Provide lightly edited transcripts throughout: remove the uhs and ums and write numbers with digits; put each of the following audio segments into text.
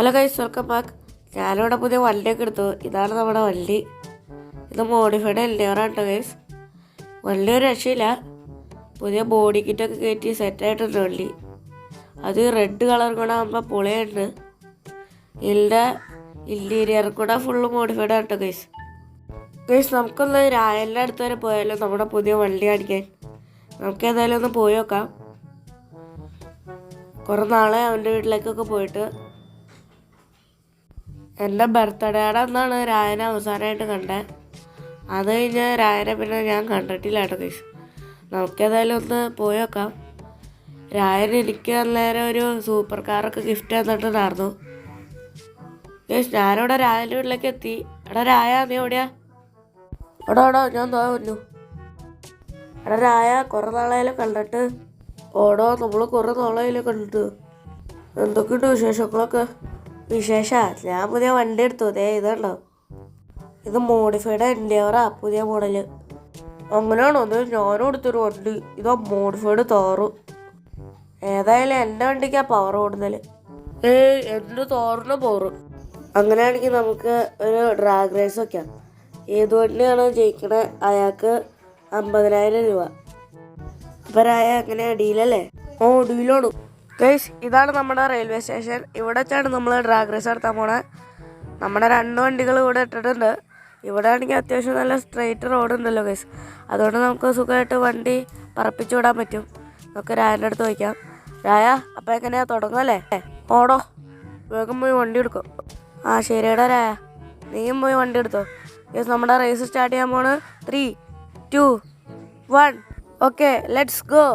Hello guys, welcome back. ഞാനിവിടെ പുതിയ വണ്ടിയൊക്കെ എടുത്തു. ഇതാണ് നമ്മുടെ വണ്ടി. ഇത് മോഡിഫൈഡ് എൻഡേവറാണ് കേട്ടോ ഗൈസ്. വണ്ടി ഒരു രക്ഷയില്ല. പുതിയ ബോഡി കിറ്റൊക്കെ കയറ്റി സെറ്റായിട്ടുണ്ട് വണ്ടി. അത് റെഡ് കളർ കൂടെ ആകുമ്പോൾ പൊളിയുണ്ട്. ഇതിൻ്റെ ഇൻറ്റീരിയർ കൂടെ ഫുള്ള് മോഡിഫൈഡ് ആണ് കേട്ടോ ഗൈസ്. നമുക്കൊന്ന് രായലിൻ്റെ അടുത്ത് വരെ പോയാലോ നമ്മുടെ പുതിയ വണ്ടി കാണിക്കാൻ. നമുക്ക് ഏതായാലും ഒന്ന് പോയി നോക്കാം. കുറേ നാളെ അവൻ്റെ വീട്ടിലേക്കൊക്കെ പോയിട്ട്. എൻ്റെ ബർത്ത്ഡേയുടെ അന്നാണ് രായനെ അവസാനമായിട്ട് കണ്ടത്. അത് കഴിഞ്ഞ് രായനെ പിന്നെ ഞാൻ കണ്ടിട്ടില്ല കേട്ടോ ഗൈസ്. നമുക്കേതായാലും ഒന്ന് പോയി നോക്കാം. രായൻ എനിക്ക് അന്നേരം ഒരു സൂപ്പർ കാറൊക്കെ ഗിഫ്റ്റ് തന്നിട്ടുണ്ടായിരുന്നു ഗൈസ്. ഞാനിവിടെ രായൻ്റെ വീട്ടിലേക്ക് എത്തി. എടാ രായ, നീ എവിടെയാ? എടാ ഞാൻ തോന്നു. എടാ രായ, കുറേ നാളായാലും കണ്ടിട്ട്. ഓടോ, നമ്മൾ കുറേ നാളായാലും കണ്ടിട്ട്. എന്തൊക്കെയുണ്ട് വിശേഷങ്ങളൊക്കെ? ഞാൻ പുതിയ വണ്ടി എടുത്തു. ഇതുണ്ടോ, ഇത് മോഡിഫൈഡ് എൻഡേവറാ, പുതിയ മോഡല്. അങ്ങനെയാണോ? ഞാനും എടുത്തൊരു വണ്ടി. ഇതാ മോഡിഫൈഡ് തോറു. ഏതായാലും എൻ്റെ വണ്ടിക്കാ പവർ കൂടുതൽ. എൻ്റെ തോറിന് പവർ. അങ്ങനെയാണെങ്കിൽ നമുക്ക് ഒരു ഡ്രാഗ് റേസ് വയ്ക്കാം. ഏത് വണ്ടിയാണോ ജയിക്കണേ അയാൾക്ക് 50,000 രൂപ. അപ്പം രായ അങ്ങനെ ഡീലല്ലേ? ഡീലാണ് ഗൈസ്. ഇതാണ് നമ്മുടെ റെയിൽവേ സ്റ്റേഷൻ. ഇവിടെ വെച്ചാണ് നമ്മൾ ഡ്രാഗ് റേസ് നടത്താൻ പോണേ. നമ്മുടെ 2 വണ്ടികൾ ഇവിടെ ഇട്ടിട്ടുണ്ട്. ഇവിടെ ആണെങ്കിൽ അത്യാവശ്യം നല്ല സ്ട്രെയിറ്റ് റോഡ് ഉണ്ടല്ലോ ഗൈസ്. അതുകൊണ്ട് നമുക്ക് സുഖമായിട്ട് വണ്ടി പറപ്പിച്ചു വിടാൻ പറ്റും. നമുക്ക് രായൻ്റെ അടുത്ത് വയ്ക്കാം. രായ, അപ്പം എങ്ങനെയാ, തുടങ്ങല്ലേ? ഓടോ, വേഗം പോയി വണ്ടി എടുക്കും. ശരിയടാ രായ, നീയും പോയി വണ്ടി എടുത്തോ. ഗൈസ്, നമ്മുടെ റേസ് സ്റ്റാർട്ട് ചെയ്യാൻ പോണ്. 3, 2, 1. Okay, let's go.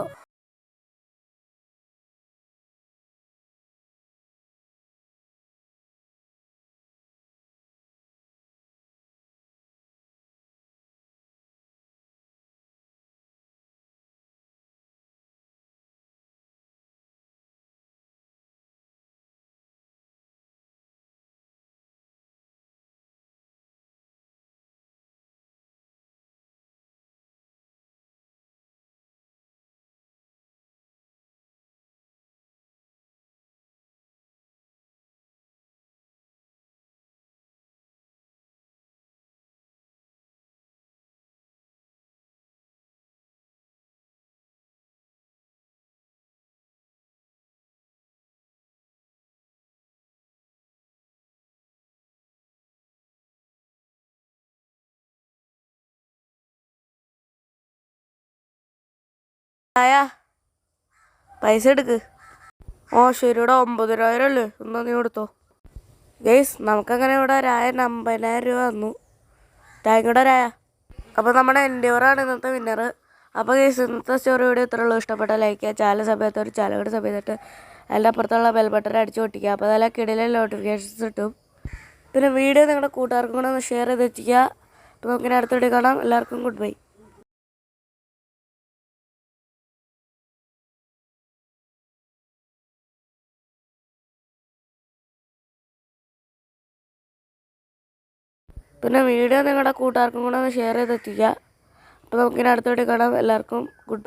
രായ, പൈസ എടുക്ക്. ശരിയുടെ 9,000 അല്ലേ? എന്നാ നീ കൊടുത്തോ. ഗൈസ്, നമുക്കങ്ങനെ ഇവിടെ രായ 50,000 രൂപ തന്നു. താങ്ക്യൂടാ രായ. അപ്പോൾ നമ്മുടെ എൻഡേവറാണ് ഇന്നത്തെ വിന്നർ. അപ്പോൾ ഗൈസ്, ഇന്നത്തെ സ്റ്റോറി വീഡിയോ ഇത്രയുള്ളൂ. ഇഷ്ടപ്പെട്ട ലൈക്ക് ചെയ്യുക. ചാനൽ സമയത്ത് ഒരു ചാനലുടെ സമയത്തിട്ട് അതിൻ്റെ അപ്പുറത്തുള്ള ബെൽ ബട്ടൺ അടിച്ചു പൊട്ടിക്കുക. അപ്പോൾ അതെല്ലാം കിടിലൻ നോട്ടിഫിക്കേഷൻസ് കിട്ടും. പിന്നെ വീഡിയോ നിങ്ങളുടെ കൂട്ടുകാർക്കും കൂടെ ഒന്ന് ഷെയർ ചെയ്ത് എത്തിക്കുക. അപ്പോൾ നമുക്കിനി അടുത്ത വീഡിയോ കാണാം. എല്ലാവർക്കും ഗുഡ് ബൈ. പിന്നെ വീഡിയോ നിങ്ങളുടെ കൂട്ടുകാർക്കും കൂടെ ഒന്ന് ഷെയർ ചെയ്ത് എത്തിക്കുക. അപ്പോൾ നമുക്കിനി അടുത്ത വീഡിയോ കാണാം. എല്ലാവർക്കും ഗുഡ് ബൈ.